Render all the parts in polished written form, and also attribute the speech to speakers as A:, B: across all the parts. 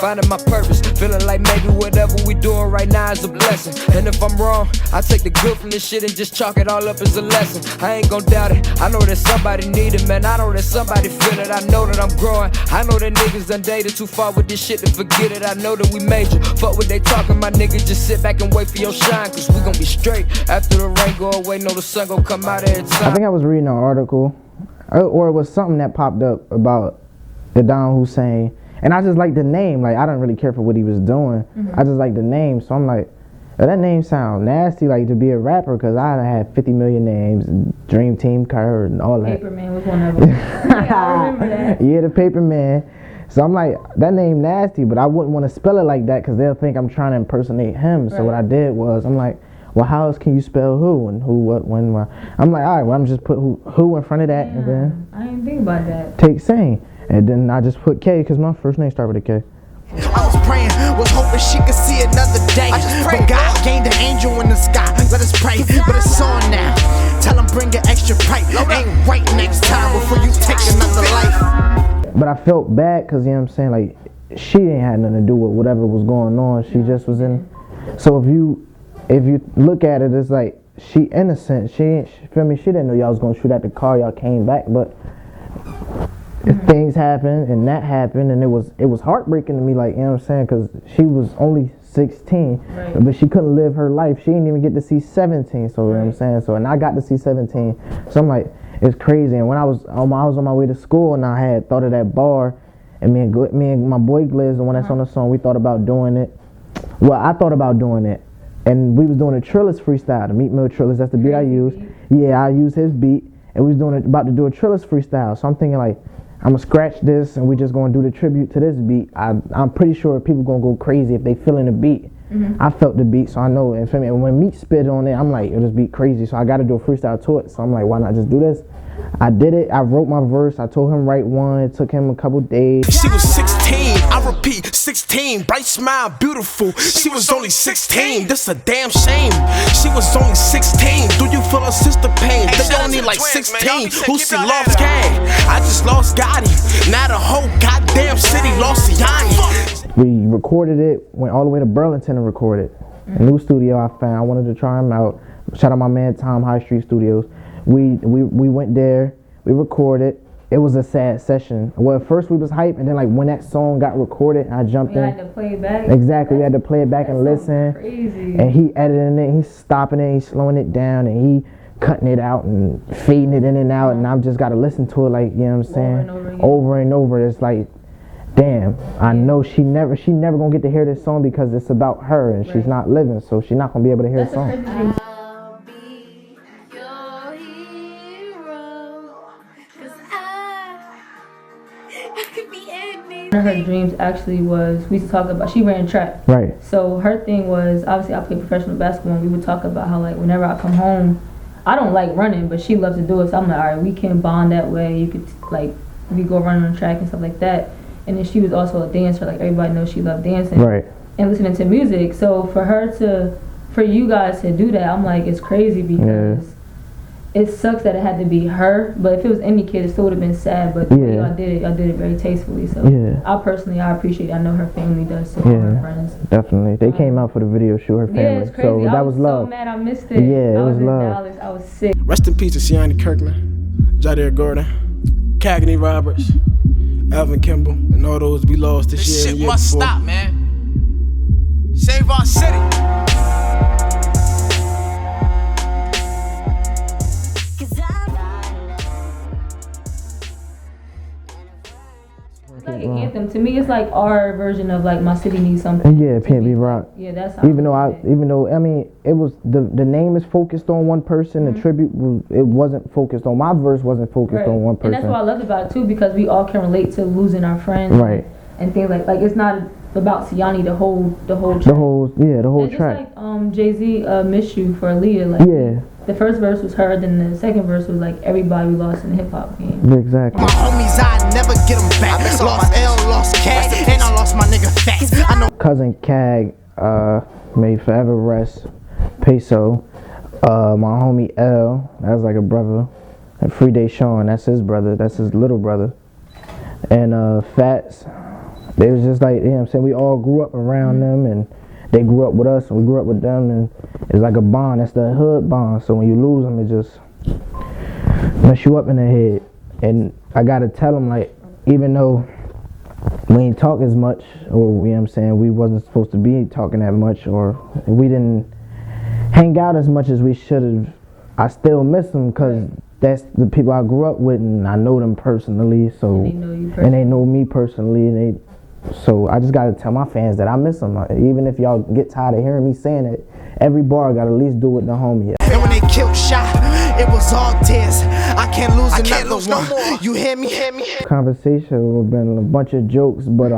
A: finding my purpose. Feeling like maybe whatever we doing right now is a blessing. And if I'm wrong, I take the good from this shit and just chalk it all up as a lesson. I ain't gon' doubt it. I know that somebody need it, man. I know that somebody feel it. I know that I'm growing. I know that niggas done dated too far with this shit to forget it. I know that we major. Fuck what they talking, my nigga. Just sit back and wait for your shine, cause we gon' be straight. After the rain go away, know the sun gon' come out every time.
B: I think I was reading an article, or it was something that popped up about the Don Whosain, and I just like the name. Like, I don't really care for what he was doing. I just like the name, so I'm like, oh, that name sound nasty, like to be a rapper, because I had 50 million names, Dream Team, Kurt, and all that.
C: Paperman was one of them. Yeah, I remember that.
B: Yeah, the Paperman. So I'm like, that name nasty, but I wouldn't want to spell it like that because they'll think I'm trying to impersonate him. So what I did was, I'm like, well, how else can you spell who and who, what, when, why? I'm like, all right, well, I'm just put who in front of that, and then
C: I didn't think about that.
B: take Saint, and then I just put K because my first name started with a K.
D: I was praying, was hoping she could see another day. I just prayed, God gained an angel in the sky. Let us pray, but it's on now. Tell him bring an extra pipe. Ain't right next time before you take another life.
B: But I felt bad because, you know what I'm saying, like, she didn't have nothing to do with whatever was going on. She just was in. So if you look at it, it's like, she innocent. She feel me? She didn't know y'all was gonna shoot at the car. Y'all came back, but things happened and that happened, and it was heartbreaking to me. Like, you know what I'm saying? Because she was only 16, but she couldn't live her life. She didn't even get to see 17. So you know what I'm saying? So, and I got to see 17. So I'm like, it's crazy. And when I was on my way to school, and I had thought of that bar, and me and my boy Gliz, the one that's on the song, we thought about doing it. Well, I thought about doing it, and we was doing a Trillis freestyle, the Meat Mill Trillis. That's the beat I used. Yeah, I used his beat, and we was about to do a Trillis freestyle. So I'm thinking like, I'm gonna scratch this, and we just gonna do the tribute to this beat. I'm pretty sure people gonna go crazy if they feeling the beat. I felt the beat, so I know. And when Meat spit on it, I'm like, yo, this beat crazy. So I got to do a freestyle to it. So I'm like, why not just do this? I did it. I wrote my verse. I told him write one. It took him a couple days.
D: She was 16. I repeat, 16. Bright smile, beautiful. She was only 16. This a damn shame. She was only 16. Do you feel her sister pain? They only like 16. Whosain lost K. I just lost Gotti. Now the whole goddamn city lost Yanni.
B: We recorded it. Went all the way to Burlington and recorded. A new studio I found. I wanted to try him out. Shout out my man Tom, High Street Studios. We went there. We recorded. It was a sad session. Well, at first we was hype, and then like when that song got recorded, I jumped in.
C: We had to play it back.
B: Exactly, we had to play it back and listen.
C: Crazy.
B: And he editing it, he's stopping it, he's slowing it down, and he cutting it out and fading it in and out. And I've just got to listen to it, like, you know what I'm saying, over and over. It's like, damn, I know she never gonna get to hear this song because it's about her, and she's not living, so she's not gonna be able to hear the song.
C: One of her dreams actually was, we used to talk about, she ran track.
B: Right.
C: So her thing was, obviously I played professional basketball, and we would talk about how like whenever I come home, I don't like running, but she loves to do it. So I'm like, all right, we can bond that way. You could like, we go running on track and stuff like that. And then she was also a dancer, like everybody knows she loved dancing.
B: Right.
C: And listening to music. So for you guys to do that, I'm like, it's crazy because it sucks that it had to be her, but if it was any kid, it still would have been sad. But y'all did it very tastefully. So I appreciate it. I know her family does too. Her friends.
B: Definitely. They came out for the video shoot, her family.
C: Yeah, it's crazy.
B: So that was love.
C: So mad I missed it.
B: Yeah, it was love.
C: Dallas. I was sick.
D: Rest in peace to Siani Kirkland, Jadir Gordon, Cagney Roberts, Alvin Kimball, and all those we lost this year. This shit must stop, man. Save our city.
C: Like an anthem to me, it's like our version of like My City Needs Something.
B: Yeah, PNB Rock.
C: Yeah, that's how
B: even though I mean, it was the name is focused on one person. The tribute it wasn't focused on, my verse wasn't focused on one person.
C: And that's what I loved about it too, because we all can relate to losing our friends, and things like it's not about Siani the whole track.
B: The whole track.
C: Just like Jay-Z Miss You for Aaliyah, like the first verse was her, then the second verse was like everybody we lost in the hip hop game.
B: Exactly.
D: My homies, I never get them back. Lost L, lost Cag, and I lost my nigga Facts. I know
B: Cousin Cag, may forever rest. Peso, my homie L, that's like a brother. And Free Day Sean, that's his brother, that's his little brother. And Fats, they was just like, you know what I'm saying, we all grew up around them, and they grew up with us, and we grew up with them, and it's like a bond. That's the hood bond. So when you lose them, it just mess you up in the head. And I gotta tell them, like, even though we ain't talk as much, or you know what I'm saying, we wasn't supposed to be talking that much, or we didn't hang out as much as we should have, I still miss them, because that's the people I grew up with, and I know them personally. So
C: And they know you personally.
B: and they know me personally, and so I just gotta tell my fans that I miss them. Even if y'all get tired of hearing me saying it, every bar gotta at least do with the homie.
D: And when they killed Shot, it was all tears. I can't lose another one. You hear me?
B: Conversation would have been a bunch of jokes, but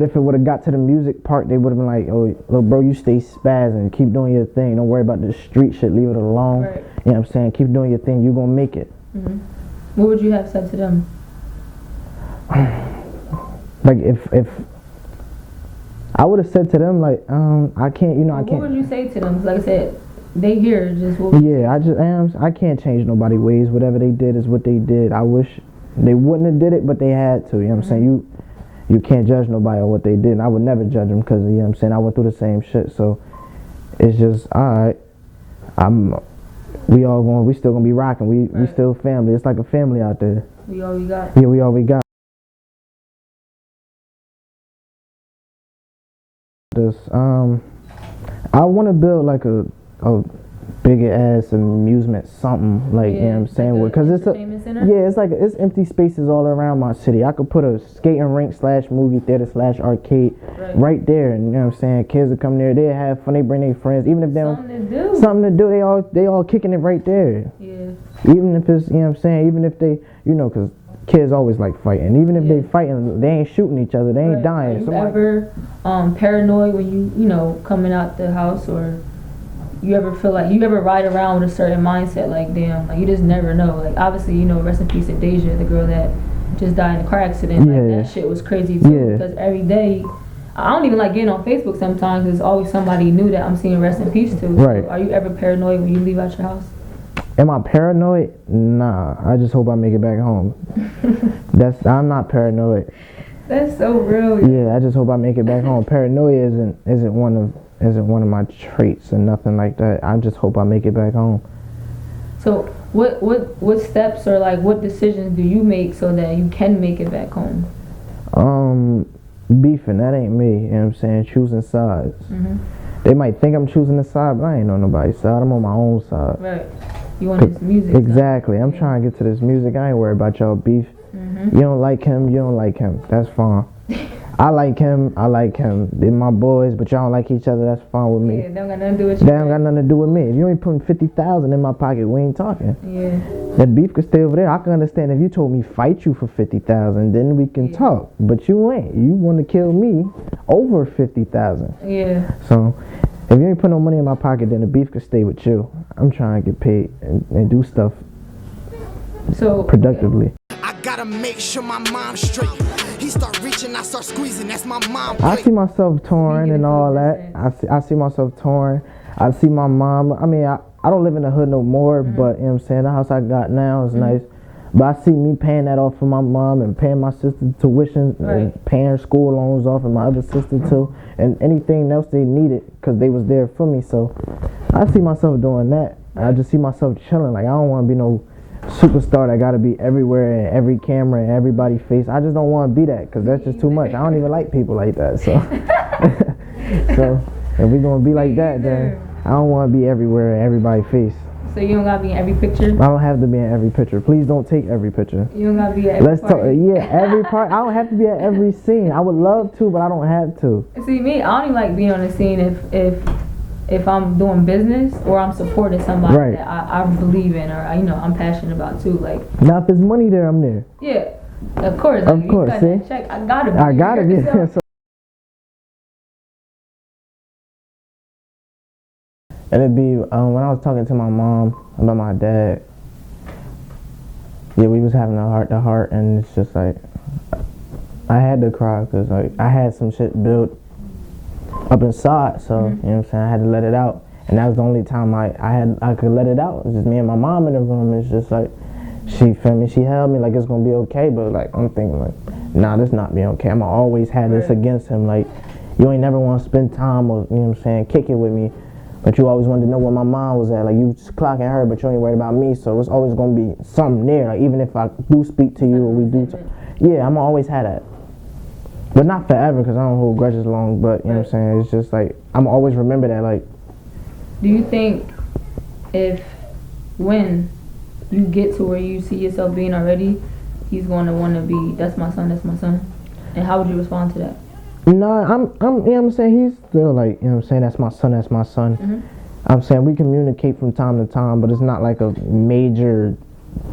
B: if it would have got to the music part, they would have been like, "Oh, little bro, you stay spazzing, keep doing your thing. Don't worry about this street shit. Leave it alone."
C: Right.
B: You know what I'm saying? Keep doing your thing. You gonna make it.
C: Mm-hmm. What would you have said to them?
B: Like if I would have said to them, like, I can't, I can't.
C: What would you say to them? Like I said, they hear just what.
B: Yeah, I can't change nobody's ways. Whatever they did is what they did. I wish they wouldn't have did it, but they had to. You know what I'm saying? You can't judge nobody on what they did. And I would never judge them, because, you know what I'm saying, I went through the same shit. So it's just, all right, we still gonna be rocking. We still family. It's like a family out there.
C: We all we got.
B: Yeah, we all we got. This I want to build like a bigger ass amusement something, like, you know what I'm saying,
C: like
B: because it's empty spaces all around my city. I could put a skating rink / movie theater / arcade right there, and you know what I'm saying, kids will come there, they have fun, they bring their friends, even if they don't something to do, they all kicking it right there.
C: Yeah.
B: Even if it's, you know what I'm saying, even if they, because kids always like fighting. Even if they fighting, they ain't shooting each other, they ain't dying.
C: Are you ever paranoid when you coming out the house, or you ever feel like you ever ride around with a certain mindset, like, damn, like, you just never know. Like, obviously, rest in peace to Deja, the girl that just died in a car accident. Like, that shit was crazy too, because every day, I don't even like getting on Facebook sometimes, because always somebody new that I'm seeing rest in peace to.
B: Right.
C: So are you ever paranoid when you leave out your house?
B: Am I paranoid? Nah, I just hope I make it back home. I'm not paranoid.
C: That's so real.
B: Yeah, I just hope I make it back home. Paranoia isn't one of my traits or nothing like that. I just hope I make it back home.
C: So what steps or like what decisions do you make so that you can make it back home?
B: Beefing, that ain't me. You know what I'm saying? Choosing sides.
C: Mm-hmm.
B: They might think I'm choosing a side, but I ain't on nobody's side. I'm on my own side.
C: Right. You want this music?
B: Exactly. I'm trying to get to this music. I ain't worried about y'all beef.
C: Mm-hmm.
B: You don't like him. You don't like him. That's fine. I like him. They're my boys, but y'all don't like each other. That's fine with me.
C: Yeah, they don't got nothing to do with you.
B: They don't got nothing to do with me. If you ain't putting 50,000 in my pocket, we ain't talking.
C: Yeah.
B: That beef could stay over there. I can understand if you told me fight you for 50,000, then we can talk. But you ain't. You want to kill me over 50,000.
C: Yeah.
B: So if you ain't put no money in my pocket, then the beef could stay with you. I'm trying to get paid and do stuff productively.
D: I gotta make sure my mom's straight. He start reaching, I start squeezing. That's my mom.
B: I see myself touring and all that. I see myself touring. I see my mom. I mean, I don't live in the hood no more, but you know what I'm saying, the house I got now is nice. But I see me paying that off for my mom and paying my sister tuition and paying her school loans off, and my other sister too, and anything else they needed, because they was there for me. So I see myself doing that. I just see myself chilling. Like, I don't want to be no superstar that got to be everywhere and every camera and everybody's face. I just don't want to be that, because that's just too much. I don't even like people like that. So so if we going to be like that, then I don't want to be everywhere and everybody's face.
C: So you don't gotta be in every picture?
B: I don't have to be in every picture. Please don't take every picture.
C: You don't gotta be at every party?
B: Every part. I don't have to be at every scene. I would love to, but I don't have to.
C: See, me, I don't even like being on the scene if I'm doing business or I'm supporting somebody that I believe in, or I'm passionate about too. Like,
B: now if there's money there, I'm there.
C: Yeah, of course.
B: Of course, see?
C: Check. I gotta be there.
B: So. And it'd be when I was talking to my mom about my dad. Yeah, we was having a heart to heart, and it's just like I had to cry, because like I had some shit built up inside, so you know what I'm saying, I had to let it out, and that was the only time I could let it out. It's just me and my mom in the room. It's just like she held me like it's gonna be okay, but like I'm thinking like, nah, this not being okay. I'ma always have this against him. Like, you ain't never want to spend time or, you know what I'm saying, kick it with me. But you always wanted to know where my mom was at. Like, you just clocking her, but you ain't worried about me. So it's always going to be something there. Like, even if I do speak to you or we do, yeah, I'ma always have that. But not forever, because I don't hold grudges long. But, you know what I'm saying, it's just like, I'ma always remember that. Like,
C: do you think when you get to where you see yourself being already, he's going to want to be, that's my son, and how would you respond to that?
B: No, I'm, you know what I'm saying, he's still like, you know what I'm saying, that's my son.
C: Mm-hmm.
B: I'm saying we communicate from time to time, but it's not like a major,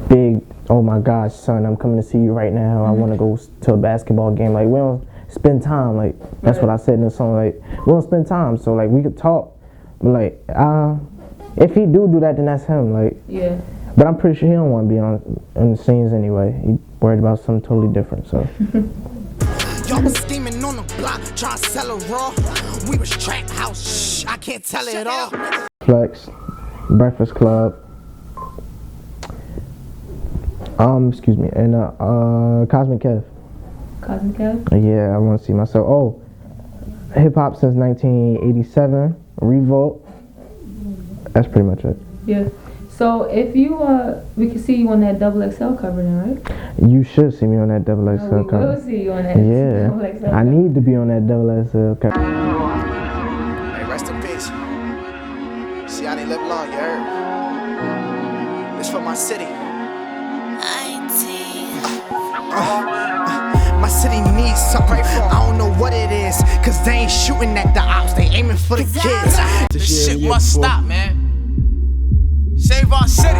B: big, oh my gosh, son, I'm coming to see you right now. I want to go to a basketball game. Like, we don't spend time. Like, that's what I said in the song. Like, we don't spend time. So, like, we could talk, but like, if he do that, then that's him. Like,
C: yeah.
B: But I'm pretty sure he don't want to be on the scenes anyway. He worried about something totally different. So.
D: Y'all was steaming on the block, trying to sell it raw. We was trap house, shh, I can't tell it all.
B: Flex, Breakfast Club, excuse me, and Cosmic Kev.
C: Cosmic Kev?
B: Yeah, I want to see myself. Oh, hip hop since 1987, Revolt. That's pretty much it.
C: Yeah. So if you we can see you on that XXL cover then, right?
B: You should see me on that XXL cover.
C: We will see you on that
B: Yeah,
C: XXL
B: I need to be on that XXL cover.
E: Hey, rest in peace. See, I didn't live long, you heard? It's for my city.
D: My city needs something, I don't know what it is. Cause they ain't shooting at the ops, they aiming for the kids. This shit must stop, man. Save our city.